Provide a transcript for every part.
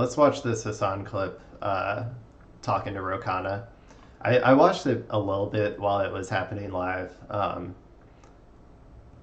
Let's watch this Hassan clip talking to Khanna. I watched it a little bit while it was happening live.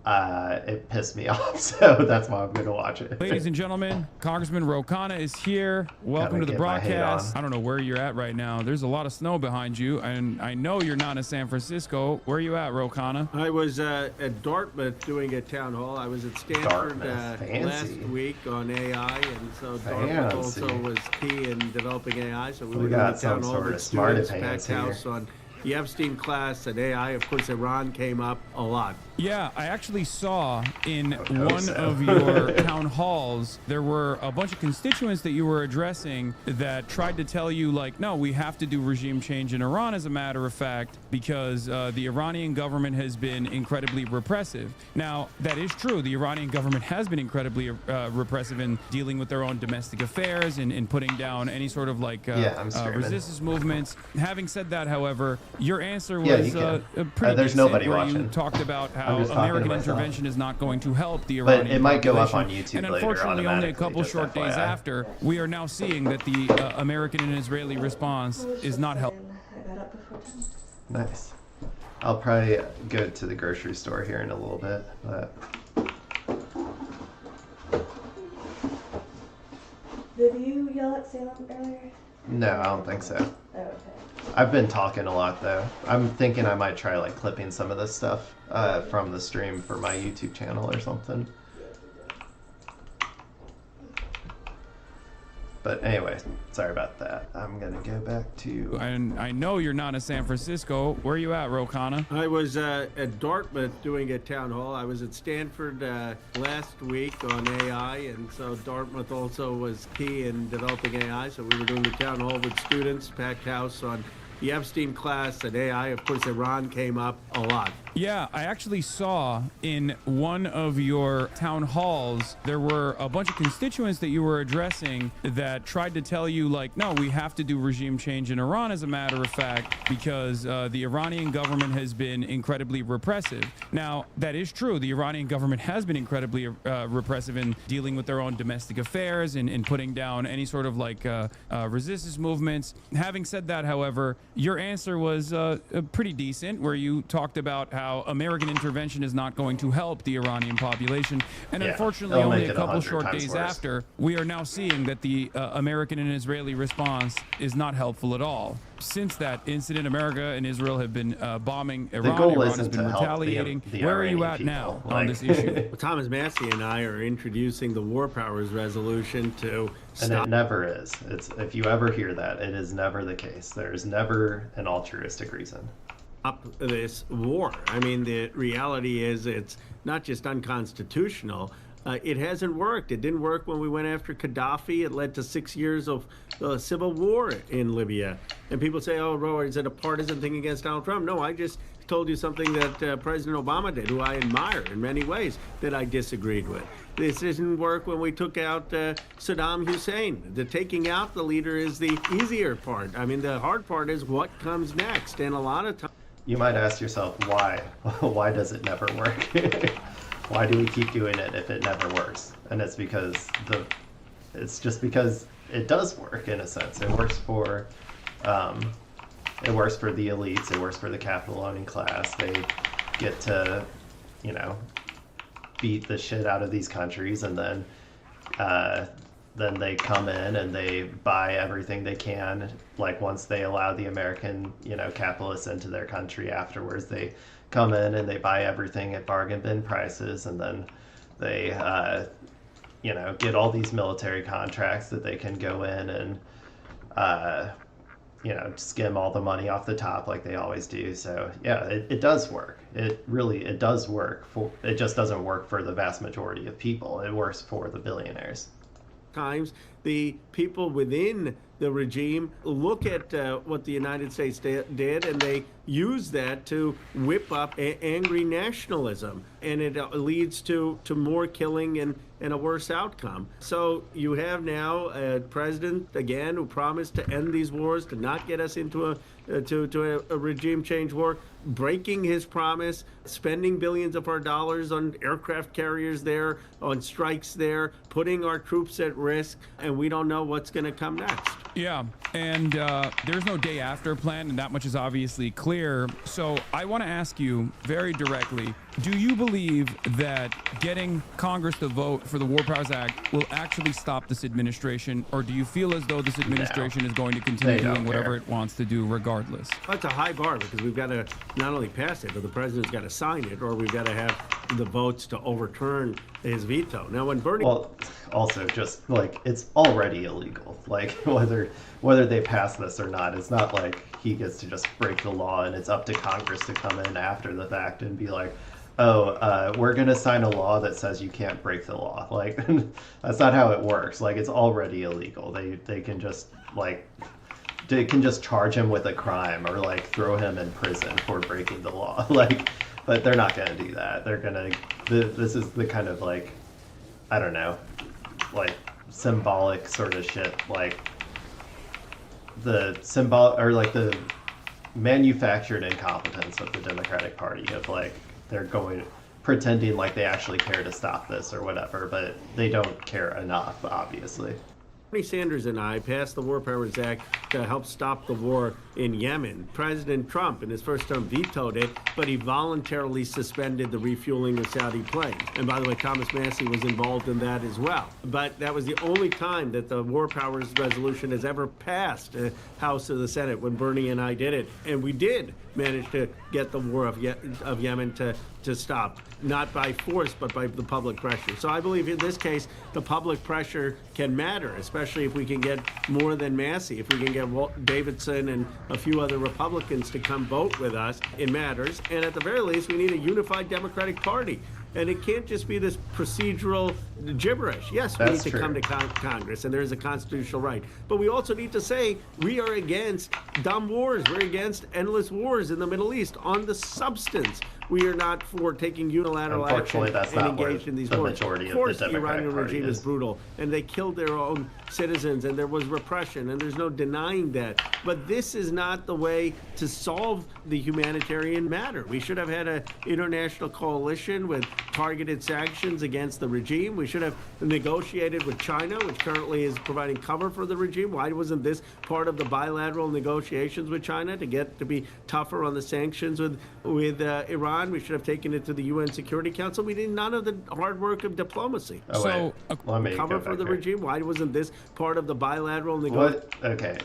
It pissed me off, so that's why I'm going to watch it. Ladies and gentlemen, Congressman Khanna is here. Welcome to the broadcast. I don't know where you're at right now. There's a lot of snow behind you, and I know you're not in San Francisco. Where are you at, Khanna? I was at Dartmouth doing a town hall. I was at Stanford last week on AI, and so Dartmouth also was key in developing AI. So we were doing a town hall with students, packed house on the Epstein class and AI. Of course, Iran came up a lot. Yeah, I actually saw in one of your town halls, there were a bunch of constituents that you were addressing that tried to tell you, like, no, we have to do regime change in Iran, as a matter of fact, because the Iranian government has been incredibly repressive. Now, that is true. The Iranian government has been incredibly repressive in dealing with their own domestic affairs and in putting down any sort of resistance movements. Having said that, however, your answer was pretty there's nobody watching. You talked about how American intervention is not going to help the Iranian But it might go up on YouTube and unfortunately, only a couple short days after, we are now seeing that the American and Israeli response is not helping. Nice. I'll probably go to the grocery store here in a little bit, but... Did you yell at Salem earlier? No, I don't think so. Oh, okay. I've been talking a lot, though. I'm thinking I might try, clipping some of this stuff from the stream for my YouTube channel or something. But anyway, sorry about that. I'm going to go back to... And I know you're not in San Francisco. Where are you at, Khanna? I was at Dartmouth doing a town hall. I was at Stanford last week on AI, and so Dartmouth also was key in developing AI. So we were doing a town hall with students, packed house on the Epstein class and AI. Of course, Iran came up a lot. Yeah, I actually saw in one of your town halls, there were a bunch of constituents that you were addressing that tried to tell you, like, no, we have to do regime change in Iran, as a matter of fact, because the Iranian government has been incredibly repressive. Now, that is true. The Iranian government has been incredibly repressive in dealing with their own domestic affairs and in putting down any sort of resistance movements. Having said that, however, your answer was pretty decent, where you talked about how American intervention is not going to help the Iranian population. And unfortunately, only a couple short days after, we are now seeing that the American and Israeli response is not helpful at all. Since that incident, America and Israel have been bombing Iran. Iran has been retaliating. Where are you at now on this issue? Well, Thomas Massey and I are introducing the War Powers Resolution to stop. And it never is. If you ever hear that, it is never the case. There is never an altruistic reason. Up this war. I mean, the reality is it's not just unconstitutional. It hasn't worked. It didn't work when we went after Gaddafi. It led to 6 years of civil war in Libya. And people say, oh, Roy, is it a partisan thing against Donald Trump? No, I just told you something that President Obama did, who I admire in many ways, that I disagreed with. This didn't work when we took out Saddam Hussein. The taking out the leader is the easier part. I mean, the hard part is what comes next. And a lot of times... You might ask yourself, why? Why does it never work? Why do we keep doing it if it never works? And it's because it's because it does work, in a sense. It works for the elites. It works for the capital owning class. They get to, beat the shit out of these countries, and then they come in and they buy everything they can. Like, once they allow the American, capitalists into their country, afterwards they come in and they buy everything at bargain bin prices, and then they, get all these military contracts that they can go in and, skim all the money off the top like they always do. So yeah, it does work. It does work. It just doesn't work for the vast majority of people. It works for the billionaires. Times the people within the regime look at what the United States did, and they use that to whip up angry nationalism, and it leads to more killing and a worse outcome. So you have now a president, again, who promised to end these wars, to not get us into a regime change war, breaking his promise, spending billions of our dollars on aircraft carriers there, on strikes there, putting our troops at risk, and and we don't know what's going to come next. Yeah, and there's no day after plan, and that much is obviously clear. So I want to ask you very directly, do you believe that getting Congress to vote for the War Powers Act will actually stop this administration, or do you feel as though this administration is going to continue They don't doing whatever care. it wants to do regardless? That's a high bar because we've got to not only pass it, but the president's got to sign it, or we've got to have the votes to overturn his veto. Now, when Bernie... Well, also just like it's already illegal. Like whether they pass this or not, it's not like he gets to just break the law and it's up to Congress to come in after the fact and be like, oh, we're gonna sign a law that says you can't break the law. Like that's not how it works. Like it's already illegal. They can just they can just charge him with a crime or like throw him in prison for breaking the law. Like, but they're not gonna do that. They're gonna. This is the kind of like, I don't know, like symbolic sort of shit. Like the the manufactured incompetence of the Democratic Party of like they're going pretending like they actually care to stop this or whatever, but they don't care enough, obviously. Bernie Sanders and I passed the War Powers Act to help stop the war in Yemen. President Trump, in his first term, vetoed it, but he voluntarily suspended the refueling of Saudi planes. And by the way, Thomas Massie was involved in that as well. But that was the only time that the War Powers resolution has ever passed the House or the Senate when Bernie and I did it. And we did manage to get the war of Yemen to stop, not by force, but by the public pressure. So I believe in this case, the public pressure can matter, especially if we can get more than Massey. If we can get Walt Davidson and a few other Republicans to come vote with us, it matters. And at the very least, we need a unified Democratic Party. And it can't just be this procedural gibberish. Yes, we That's need to true. come to Congress, and there is a constitutional right. But we also need to say we are against dumb wars. We're against endless wars in the Middle East on the substance. We are not for taking unilateral action Unfortunately, that's and not where engaged in these the wars. majority Of of course, the the Democratic Iranian Party regime is is. brutal, and they killed their own citizens, and there was repression, and there's no denying that. But this is not the way to solve the humanitarian matter. We should have had an international coalition with targeted sanctions against the regime. We should have negotiated with China, which currently is providing cover for the regime. Why wasn't this part of the bilateral negotiations with China to be tougher on the sanctions with Iran? We should have taken it to the UN Security Council. We did none of the hard work of diplomacy. Oh, So, wait. Let me Cover go for back the here. regime? Why wasn't this part of the bilateral negotiations? What? Okay.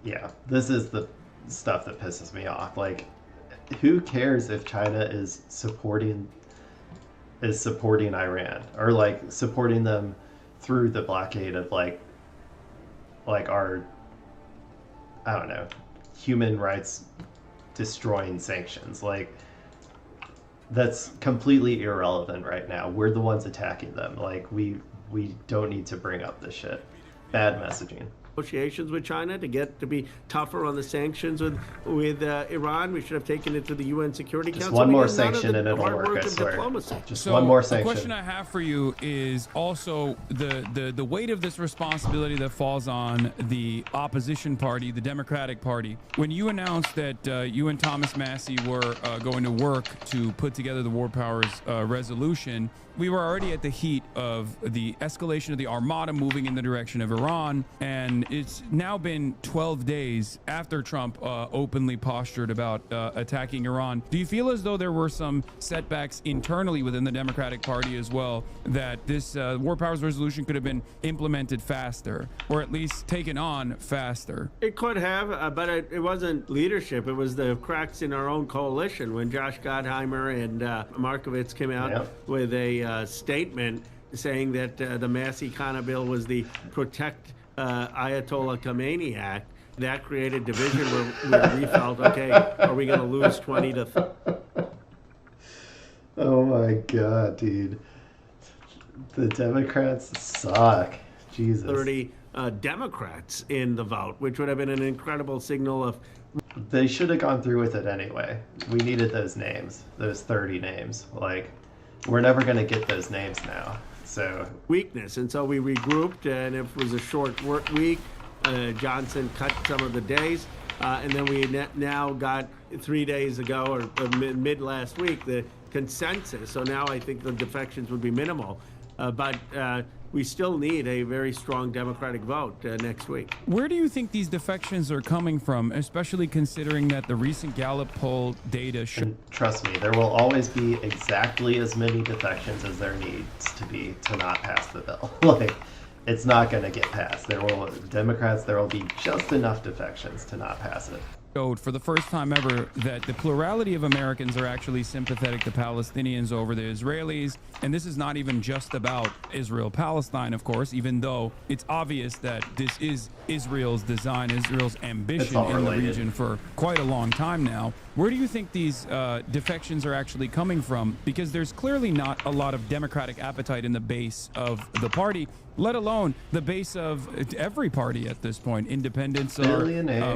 Yeah, this is the stuff that pisses me off. Like, who cares if China is supporting Iran or like supporting them through the blockade of like our, I don't know, human rights destroying sanctions. Like, that's completely irrelevant right now. We're the ones attacking them. Like, we don't need to bring up this shit. Bad messaging. Negotiations with China to be tougher on the sanctions with Iran. We should have taken it to the UN Security Just Council. one We more did none of sanction the and it'll hard work, work I of swear. diplomacy. Just So one more the sanction. question I have for you is also the weight of this responsibility that falls on the opposition party, the Democratic Party. When you announced that you and Thomas Massie were going to work to put together the War Powers resolution, we were already at the heat of the escalation of the Armada moving in the direction of Iran, and it's now been 12 days after Trump openly postured about attacking Iran. Do you feel as though there were some setbacks internally within the Democratic Party as well, that this War Powers resolution could have been implemented faster, or at least taken on faster? It could have, but it wasn't leadership. It was the cracks in our own coalition when Josh Gottheimer and Markovitz came out Yep. with a statement saying that the Massey Khanna bill was the Protect Ayatollah Khomeini Act. That created division where we felt, okay, are we going to lose 20 to... Oh my god, dude. The Democrats suck. Jesus. 30 Democrats in the vote, which would have been an incredible signal of They should have gone through with it anyway. We needed those names, those 30 names. Like, we're never going to get those names now. So, weakness. And so we regrouped, and it was a short work week. Johnson cut some of the days. And then we now got 3 days ago, or mid last week, the consensus. So now I think the defections would be minimal. But we still need a very strong Democratic vote next week. Where do you think these defections are coming from, especially considering that the recent Gallup poll data shows? And trust me, there will always be exactly as many defections as there needs to be to not pass the bill. Like, it's not going to get passed. There will be just enough defections to not pass it. For the first time ever that the plurality of Americans are actually sympathetic to Palestinians over the Israelis. And this is not even just about Israel-Palestine, of course, even though it's obvious that this is Israel's design, Israel's ambition in the region for quite a long time now. Where do you think these defections are actually coming from? Because there's clearly not a lot of Democratic appetite in the base of the party, let alone the base of every party at this point. Independents are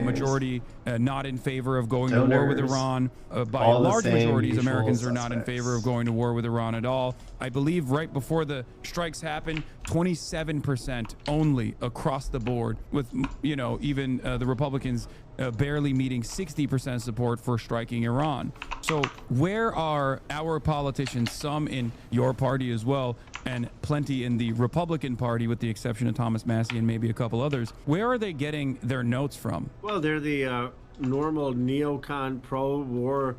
majority not in favor of going to war with Iran. By large majorities, Americans are not in favor of going to war with Iran at all. I believe right before the strikes happened, 27% only across the board, with even the Republicans barely meeting 60% support for striking Iran. So where are our politicians, some in your party as well, and plenty in the Republican Party, with the exception of Thomas Massie and maybe a couple others, where are they getting their notes from? Well, they're the normal neocon pro-war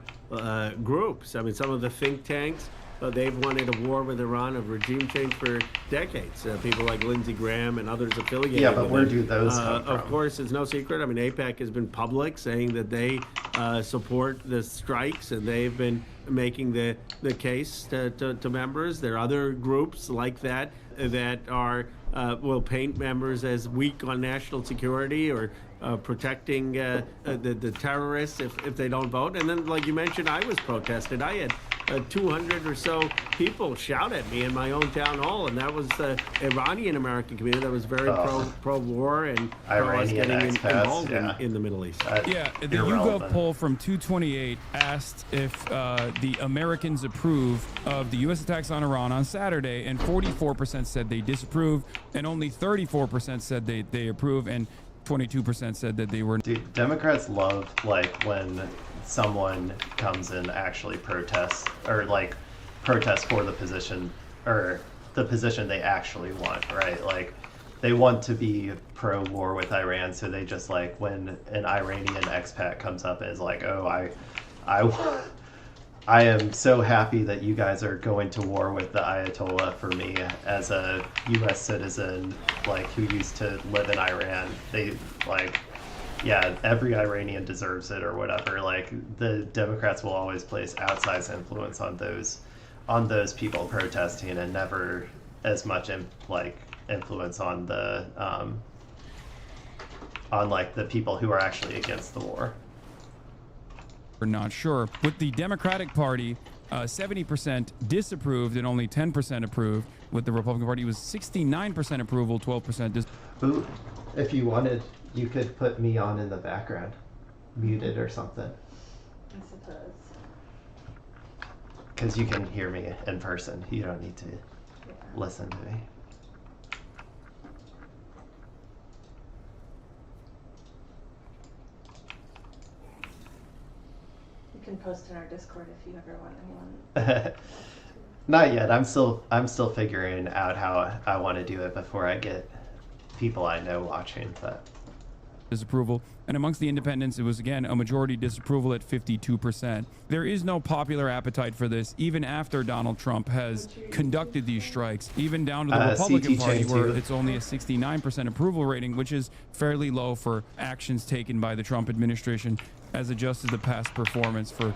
groups. I mean, some of the think tanks, they've wanted a war with Iran, of regime change for decades. People like Lindsey Graham and others affiliated. Yeah, but where do those come from? Of course, it's no secret. I mean, AIPAC has been public saying that they support the strikes, and they've been making the case to members. There are other groups like that that will paint members as weak on national security or protecting the terrorists if they don't vote. And then, like you mentioned, I was protested. I had 200 or so people shout at me in my own town hall, and that was the Iranian American community that was very pro-war and pro-us getting involved in the Middle East. The YouGov poll from 228 asked if the Americans approve of the U.S. attacks on Iran on Saturday, and 44% said they disapprove, and only 34% said they approve, and 22% said that they were. Dude, Democrats love when someone comes and actually protests, or protests for the position, or the position they actually want, right? Like, they want to be pro-war with Iran, so they just when an Iranian expat comes up and is like, oh, I am so happy that you guys are going to war with the Ayatollah for me as a U.S. citizen, who used to live in Iran. They every Iranian deserves it or whatever. The Democrats will always place outsized influence on those people protesting, and never as much influence on the the people who are actually against the war. We're not sure. With the Democratic Party, 70% disapproved and only 10% approved. With the Republican Party, it was 69% approval, 12% Ooh, if you wanted, you could put me on in the background, muted or something. I suppose. Because you can hear me in person. You don't need to listen to me. You can post in our Discord if you ever want anyone. Not yet. I'm still figuring out how I want to do it before I get people I know watching. But disapproval, and amongst the independents, it was again a majority disapproval at 52%. There is no popular appetite for this, even after Donald Trump has conducted these strikes, even down to the Republican Party, where it's only a 69% approval rating, which is fairly low for actions taken by the Trump administration, as adjusted to past performance for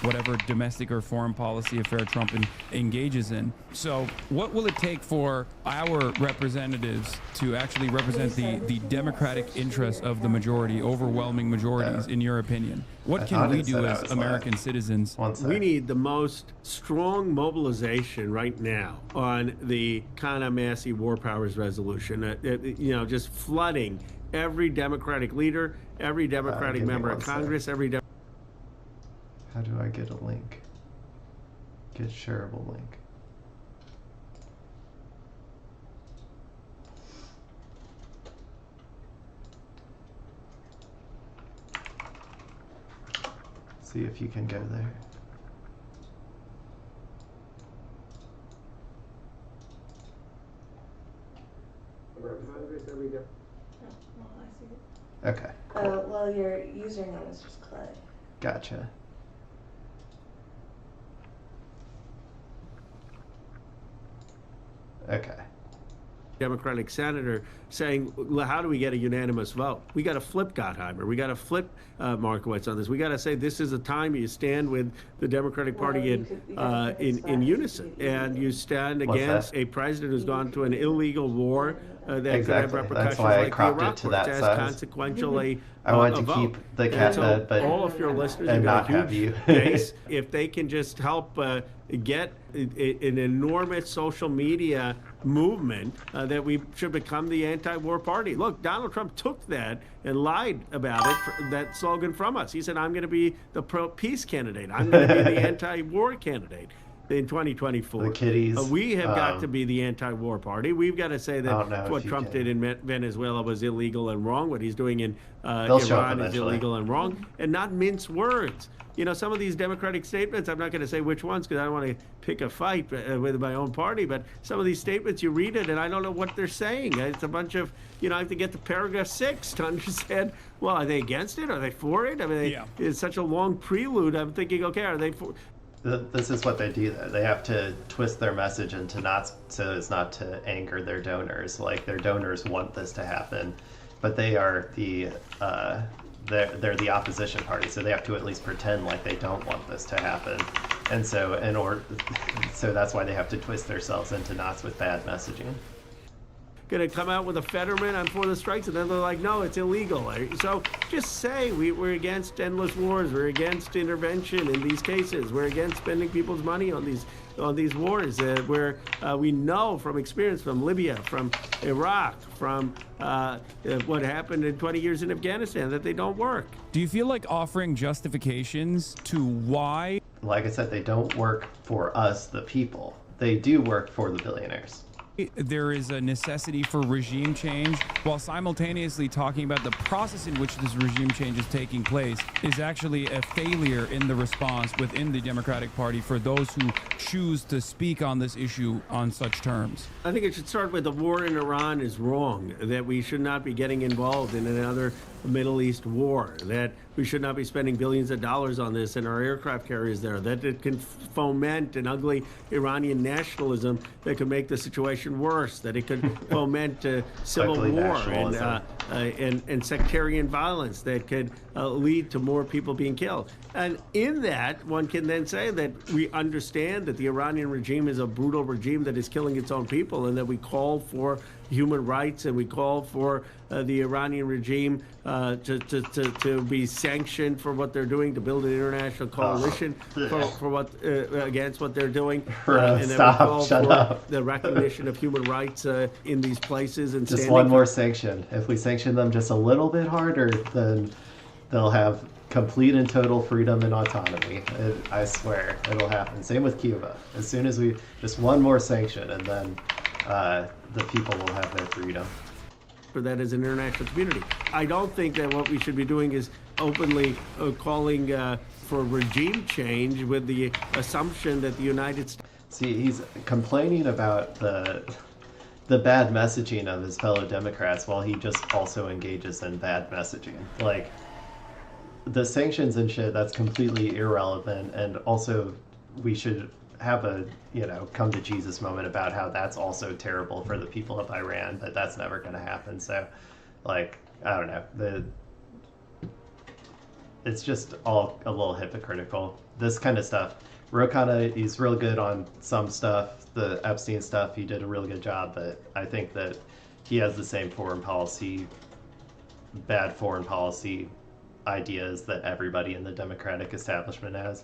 whatever domestic or foreign policy affair Trump engages in. So what will it take for our representatives to actually represent the democratic interests of the majority, overwhelming majorities, in your opinion? What can we do as American citizens? We need the most strong mobilization right now on the Khanna Massie War Powers Resolution. Just flooding every Democratic leader, every Democratic member of Congress, How do I get a link? Get shareable link. See if you can go there. There we go. Oh, well, I see it. Okay, Well, your username is just Clay. gotcha. Okay. Democratic senator saying, well, how do we get a unanimous vote? We got to flip Gottheimer. We got to flip Markowitz on this. We got to say this is a time you stand with the Democratic Well, Party you gotta pick a in spot. unison, You- and you stand What's against that? a president who's gone to an illegal war that could have Exactly. repercussions That's why I like the cropped it Iraq to War. It's that as size. consequential a I wanted a to vote. keep the And cat so fed, but all of your listeners and have got not a have huge you. base. If they can just help get an enormous social media movement that we should become the anti-war party. Look, Donald Trump took that and lied about it, that slogan from us. He said, I'm going to be the pro-peace candidate. I'm going to be the anti-war candidate in 2024. The kiddies, we have got to be the anti-war party. We've got to say I don't know that if what you Trump can. did in Venezuela was illegal and wrong. What he's doing in They'll show up Iran is eventually. illegal and wrong, and not mince words. You know, some of these Democratic statements, I'm not going to say which ones because I don't want to pick a fight with my own party, but some of these statements, you read it and I don't know what they're saying. It's a bunch of, you know, I have to get to paragraph 6 to understand, well, are they against it? Are they for it? I mean, Yeah. it's such a long prelude. I'm thinking, okay, are they for... This is what they do, though. They have to twist their message into not so as not to anger their donors. Like, their donors want this to happen, but they are the they're the opposition party, so they have to at least pretend like they don't want this to happen. And so so that's why they have to twist themselves into knots with bad messaging. Going to come out with a Fetterman on for the strikes, and then they're like, no, it's illegal. So just say we're against endless wars. We're against intervention in these cases. We're against spending people's money on these wars where we know from experience from Libya, from Iraq, from what happened in 20 years in Afghanistan, that they don't work. Do you feel like offering justifications to why? Like I said, they don't work for us, the people. They do work for the billionaires. There is a necessity for regime change, while simultaneously talking about the process in which this regime change is taking place is actually a failure in the response within the Democratic Party for those who choose to speak on this issue on such terms. I think it should start with the war in Iran is wrong, that we should not be getting involved in another Middle East war, that we should not be spending billions of dollars on this and our aircraft carriers there, that it can foment an ugly Iranian nationalism that could make the situation worse, that it could foment civil Ugly war nationalism. and sectarian violence that could lead to more people being killed. And in that, one can then say that we understand that the Iranian regime is a brutal regime that is killing its own people, and that we call for human rights and we call for the Iranian regime to be sanctioned for what they're doing, to build an international coalition for what against what they're doing, and then we call Shut for up. the recognition of human rights in these places and Just standing one for- more sanction. If we sanction them just a little bit harder, then they'll have complete and total freedom and autonomy. I swear, it'll happen. Same with Cuba. As soon as we just one more sanction, and then the people will have their freedom. for that as an international community. I don't think that what we should be doing is openly calling for regime change with the assumption that the United States. See, he's complaining about the bad messaging of his fellow Democrats while he just also engages in bad messaging. Like, the sanctions and shit, that's completely irrelevant, and also we should have a, come to Jesus moment about how that's also terrible for the people of Iran, but that's never going to happen. So, like, I don't know. It's just all a little hypocritical. This kind of stuff. Khanna, he's real good on some stuff. The Epstein stuff, he did a really good job, but I think that he has the same bad foreign policy ideas that everybody in the Democratic establishment has.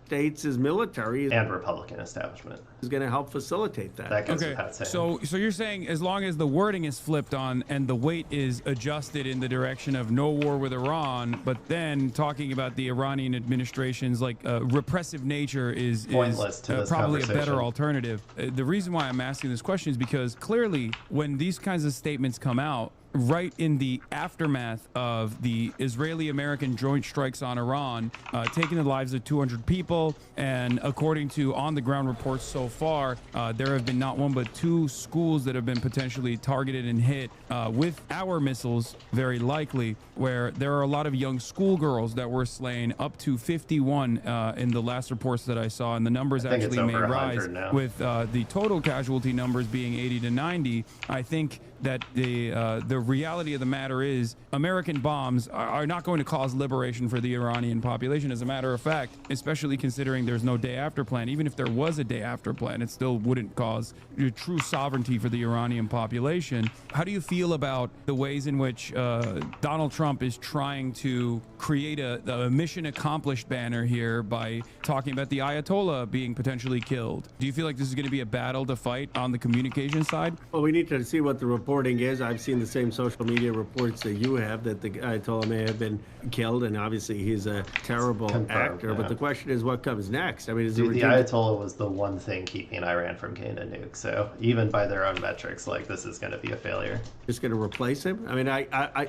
States' military And Republican establishment. is going to help facilitate that. That goes Okay, without saying. so you're saying as long as the wording is flipped on and the weight is adjusted in the direction of no war with Iran, but then talking about the Iranian administration's repressive nature is Pointless to this probably a conversation. better alternative. The reason why I'm asking this question is because clearly when these kinds of statements come out, right in the aftermath of the Israeli-American joint strikes on Iran, taking the lives of 200 people, and according to on-the-ground reports so far, there have been not one but two schools that have been potentially targeted and hit with our missiles, very likely, where there are a lot of young schoolgirls that were slain, up to 51 in the last reports that I saw, and the numbers I think it's actually may over rise 100 now. with the total casualty numbers being 80 to 90. I think that the reality of the matter is American bombs are not going to cause liberation for the Iranian population. As a matter of fact, especially considering there's no day after plan, even if there was a day after plan, it still wouldn't cause true sovereignty for the Iranian population. How do you feel about the ways in which Donald Trump is trying to create a mission accomplished banner here by talking about the Ayatollah being potentially killed? Do you feel like this is going to be a battle to fight on the communication side? Well, we need to see what the reporting is. I've seen the same social media reports that you have, that the Ayatollah may have been killed, and obviously he's a terrible Confirmed, actor. yeah. But the question is, what comes next? I mean, is Dude, it the Ayatollah was the one thing keeping Iran from getting a nuke. So even by their own metrics, like, this is going to be a failure. just going to replace him? I mean,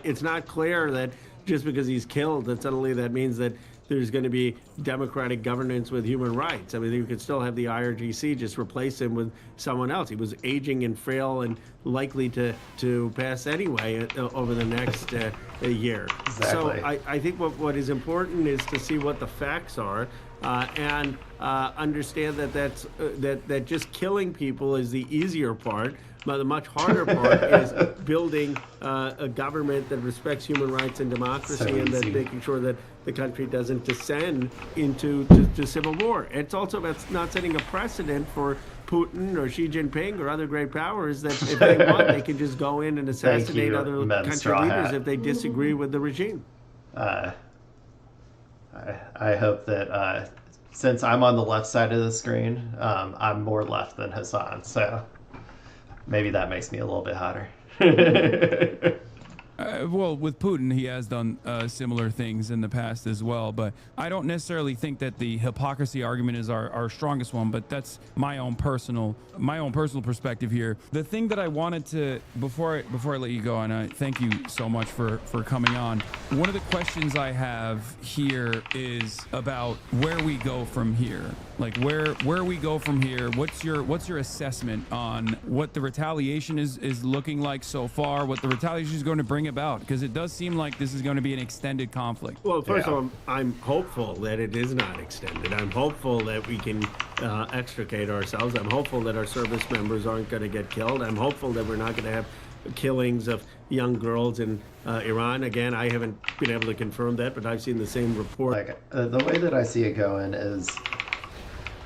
it's not clear that just because he's killed, that suddenly that means that there's going to be democratic governance with human rights. I mean, you could still have the IRGC, just replace him with someone else. He was aging and frail and likely to pass anyway over the next year. Exactly. So I think what is important is to see what the facts are. And understand that just killing people is the easier part, but the much harder part is building a government that respects human rights and democracy, So and that easy. making sure that the country doesn't descend into to civil war. It's also about not setting a precedent for Putin or Xi Jinping or other great powers that if they want, they can just go in and assassinate you, other Mem country Straw leaders Hat. if they disagree with the regime. I hope that since I'm on the left side of the screen, I'm more left than Hassan. So maybe that makes me a little bit hotter. Well, with Putin, he has done similar things in the past as well, but I don't necessarily think that the hypocrisy argument is our strongest one, but that's my own personal perspective here. The thing that I wanted to, before I let you go, and I thank you so much for coming on, one of the questions I have here is about where we go from here. Like where we go from here. What's your assessment on what the retaliation is looking like so far, what the retaliation is going to bring about? Because it does seem like this is going to be an extended conflict. Well, first Yeah. of all, I'm hopeful that it is not extended. I'm hopeful that we can extricate ourselves. I'm hopeful that our service members aren't going to get killed. I'm hopeful that we're not going to have killings of young girls in Iran. Again, I haven't been able to confirm that, but I've seen the same report. Like the way that I see it going is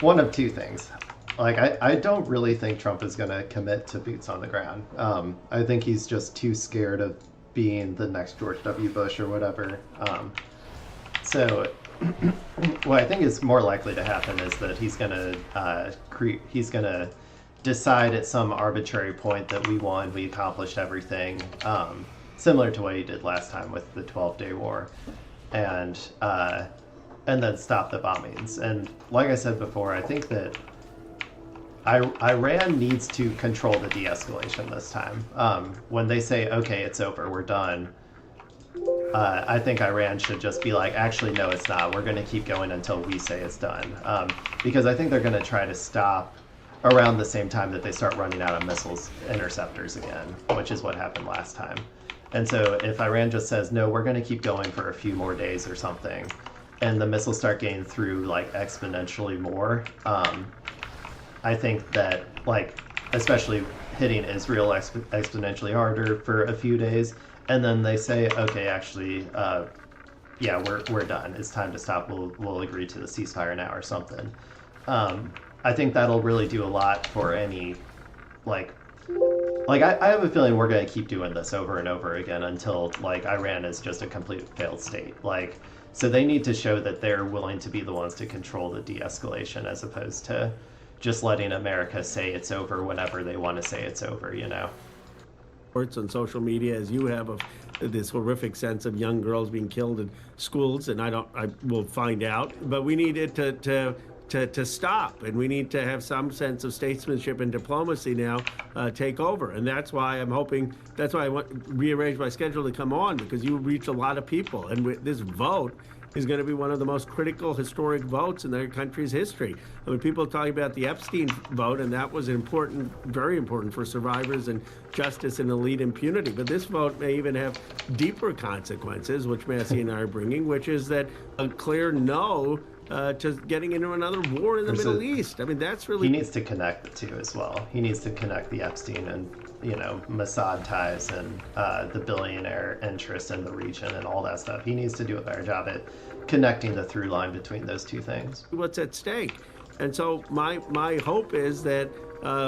one of two things. Like I don't really think Trump is going to commit to boots on the ground. I think he's just too scared of being the next George W. Bush or whatever. So what I think is more likely to happen is that he's going to decide at some arbitrary point that we won, we accomplished everything, similar to what he did last time with the 12-day war, and then stop the bombings. And like I said before, I think that Iran needs to control the de-escalation this time. When they say, okay, it's over, we're done, I think Iran should just be like, actually, no, it's not. We're going to keep going until we say it's done. Because I think they're going to try to stop around the same time that they start running out of missiles interceptors again, which is what happened last time. And so if Iran just says, no, we're going to keep going for a few more days or something, and the missiles start getting through like exponentially more, I think that, like, especially hitting Israel exponentially harder for a few days, and then they say, okay, actually, yeah, we're done. It's time to stop. We'll agree to the ceasefire now or something. I think that'll really do a lot for any, I have a feeling we're going to keep doing this over and over again until, like, Iran is just a complete failed state. Like, so they need to show that they're willing to be the ones to control the de-escalation as opposed to just letting America say it's over whenever they want to say it's over, you know? Reports on social media, as you have, of this horrific sense of young girls being killed in schools, and I will find out. But we need it to to stop. And we need to have some sense of statesmanship and diplomacy now take over. And that's why I'm hoping, that's why I rearranged my schedule to come on, because you reach a lot of people. And this vote is going to be one of the most critical historic votes in their country's history. I mean, people are talking about the Epstein vote, and that was important, very important for survivors and justice and elite impunity. But this vote may even have deeper consequences, which Massey and I are bringing, which is that a clear no to getting into another war in the Middle East. I mean, that's really... He needs to connect the two as well. He needs to connect the Epstein and, Mossad ties and the billionaire interest in the region and all that stuff. He needs to do a better job at connecting the through line between those two things. What's at stake? And so my hope is that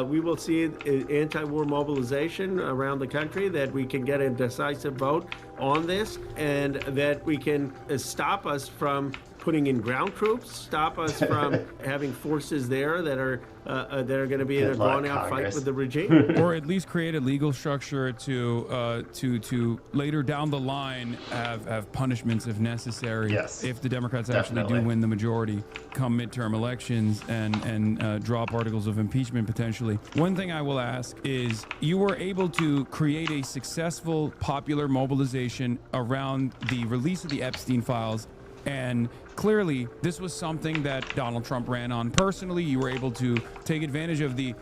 we will see anti-war mobilization around the country, that we can get a decisive vote on this, and that we can stop us from putting in ground troops, stop us from having forces there that are going to be in a drawn-out fight with the regime, or at least create a legal structure to later down the line have punishments if necessary. Yes, if the Democrats definitely actually do win the majority come midterm elections and drop articles of impeachment potentially. One thing I will ask is, you were able to create a successful popular mobilization around the release of the Epstein files. And clearly, this was something that Donald Trump ran on personally. You were able to take advantage of the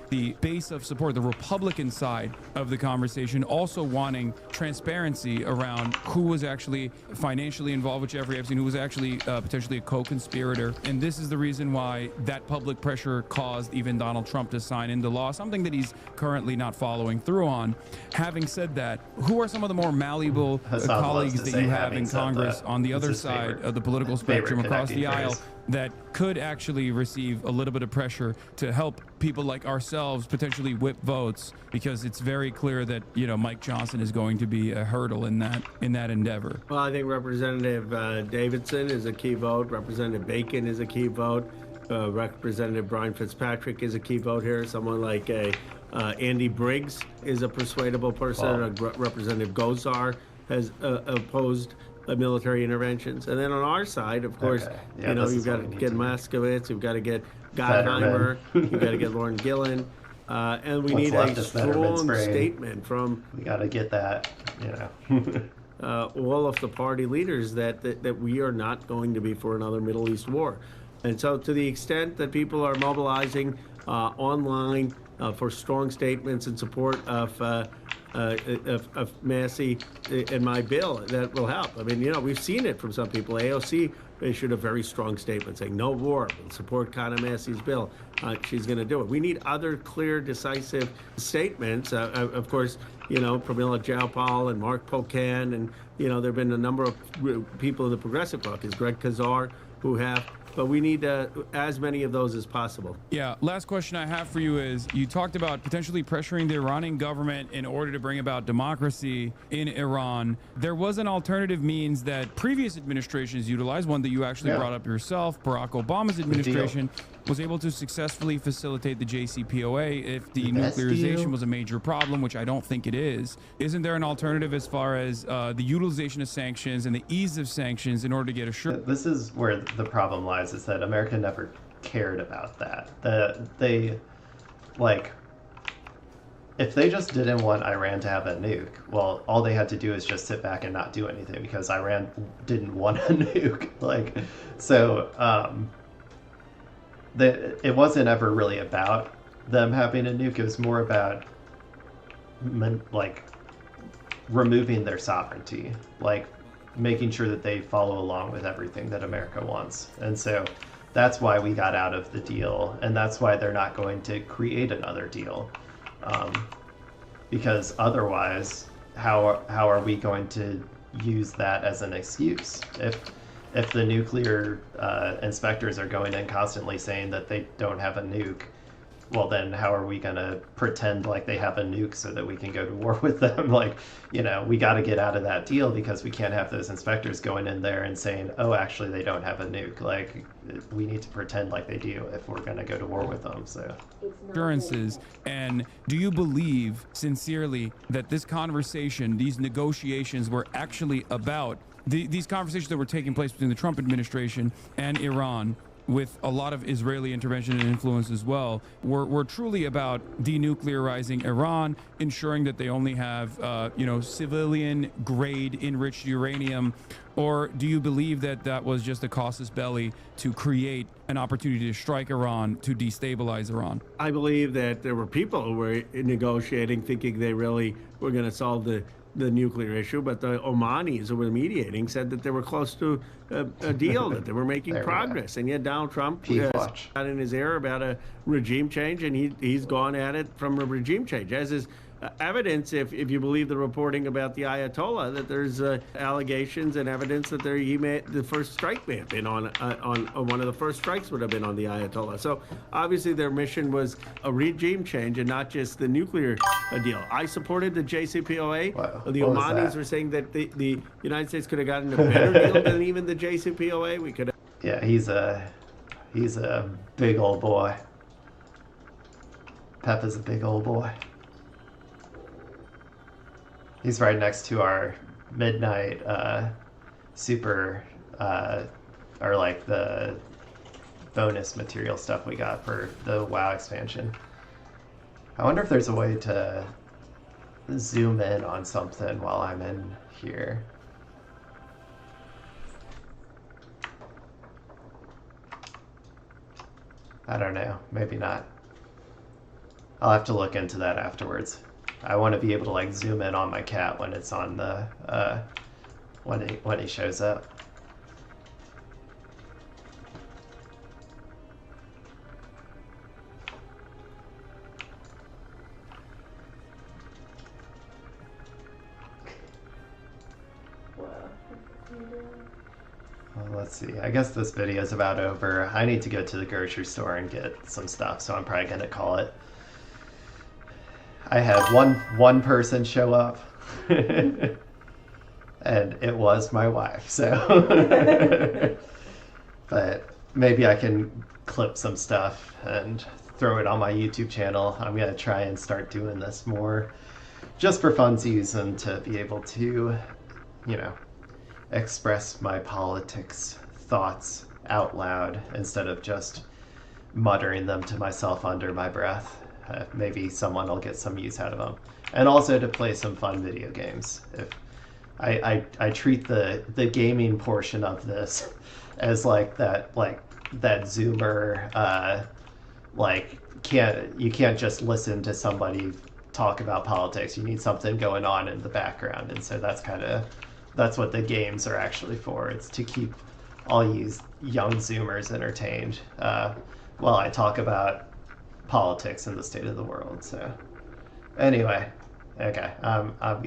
base of support, the Republican side of the conversation, also wanting transparency around who was actually financially involved with Jeffrey Epstein, who was actually potentially a co-conspirator. And this is the reason why that public pressure caused even Donald Trump to sign into law, something that he's currently not following through on. Having said that, who are some of the more malleable colleagues that you have in Congress on the other side of the political spectrum across the aisle that could actually receive a little bit of pressure to help people like ourselves potentially whip votes, because it's very clear that Mike Johnson is going to be a hurdle in that endeavor? Well, I think Representative Davidson is a key vote. Representative Bacon is a key vote. Representative Brian Fitzpatrick is a key vote here. Someone like Andy Briggs is a persuadable person. Wow. Representative Gosar has opposed military interventions. And then on our side, of course, you've got to get Moskowitz, you've got to get Gottheimer, you've got to get Lauren Gillen, and we need a strong statement from... We got to get that, all of the party leaders that we are not going to be for another Middle East war. And so to the extent that people are mobilizing online for strong statements in support of Massey and my bill, that will help. I mean, we've seen it from some people. AOC issued a very strong statement saying no war, support Khanna Massey's bill. She's going to do it. We need other clear, decisive statements. Of course, Pramila Jayapal and Mark Pocan, and there have been a number of people in the Progressive Caucus, Greg Kazar, who have. But we need as many of those as possible. Yeah. Last question I have for you is, you talked about potentially pressuring the Iranian government in order to bring about democracy in Iran. There was an alternative means that previous administrations utilized, one that you actually brought up yourself. Barack Obama's administration was able to successfully facilitate the JCPOA if the nuclearization was a major problem, which I don't think it is. Isn't there an alternative as far as the utilization of sanctions and the ease of sanctions in order to get assured? This is where the problem lies, is that America never cared about that. If they just didn't want Iran to have a nuke, well, all they had to do is just sit back and not do anything, because Iran didn't want a nuke. It wasn't ever really about them having a nuke. It was more about removing their sovereignty, making sure that they follow along with everything that America wants. And so that's why we got out of the deal, and that's why they're not going to create another deal, because otherwise, how are we going to use that as an excuse? If the nuclear inspectors are going in constantly saying that they don't have a nuke, well, then how are we going to pretend like they have a nuke so that we can go to war with them? We got to get out of that deal, because we can't have those inspectors going in there and saying, oh, actually, they don't have a nuke. We need to pretend like they do if we're going to go to war with them. So assurances. And do you believe sincerely that this conversation, these negotiations, were actually about these conversations that were taking place between the Trump administration and Iran, with a lot of Israeli intervention and influence as well, were truly about denuclearizing Iran, ensuring that they only have, civilian grade enriched uranium? Or do you believe that that was just a casus belli to create an opportunity to strike Iran, to destabilize Iran? I believe that there were people who were negotiating, thinking they really were going to solve the nuclear issue, but the Omanis who were mediating said that they were close to a deal, that they were making There we go. progress. And yet Donald Trump Peak watch. got in his ear about a regime change, and he's gone at it from a regime change, as is evidence, if you believe the reporting about the Ayatollah, that there's allegations and evidence that he made the first strike may have been on one of the first strikes would have been on the Ayatollah. So obviously their mission was a regime change and not just the nuclear deal. I supported the JCPOA. Wow. The What was Omanis that? were saying that the United States could have gotten a better deal than even the JCPOA. We could have. Yeah, he's a big old boy. Pep is a big old boy. He's right next to our midnight super, or like the bonus material stuff we got for the WoW expansion. I wonder if there's a way to zoom in on something while I'm in here. I don't know, maybe not. I'll have to look into that afterwards. I want to be able to like zoom in on my cat when it's on the when he shows up. Wow. What are you doing? Well, let's see. I guess this video is about over. I need to go to the grocery store and get some stuff, so I'm probably gonna call it. I had one person show up, and it was my wife. So, but maybe I can clip some stuff and throw it on my YouTube channel. I'm gonna try and start doing this more, just for funsies and to be able to, express my politics thoughts out loud instead of just muttering them to myself under my breath. Maybe someone will get some use out of them, and also to play some fun video games. If I treat the gaming portion of this as like that Zoomer you can't just listen to somebody talk about politics. You need something going on in the background, and so that's what the games are actually for. It's to keep all you young Zoomers entertained while I talk about politics and the state of the world. So anyway, okay, I'm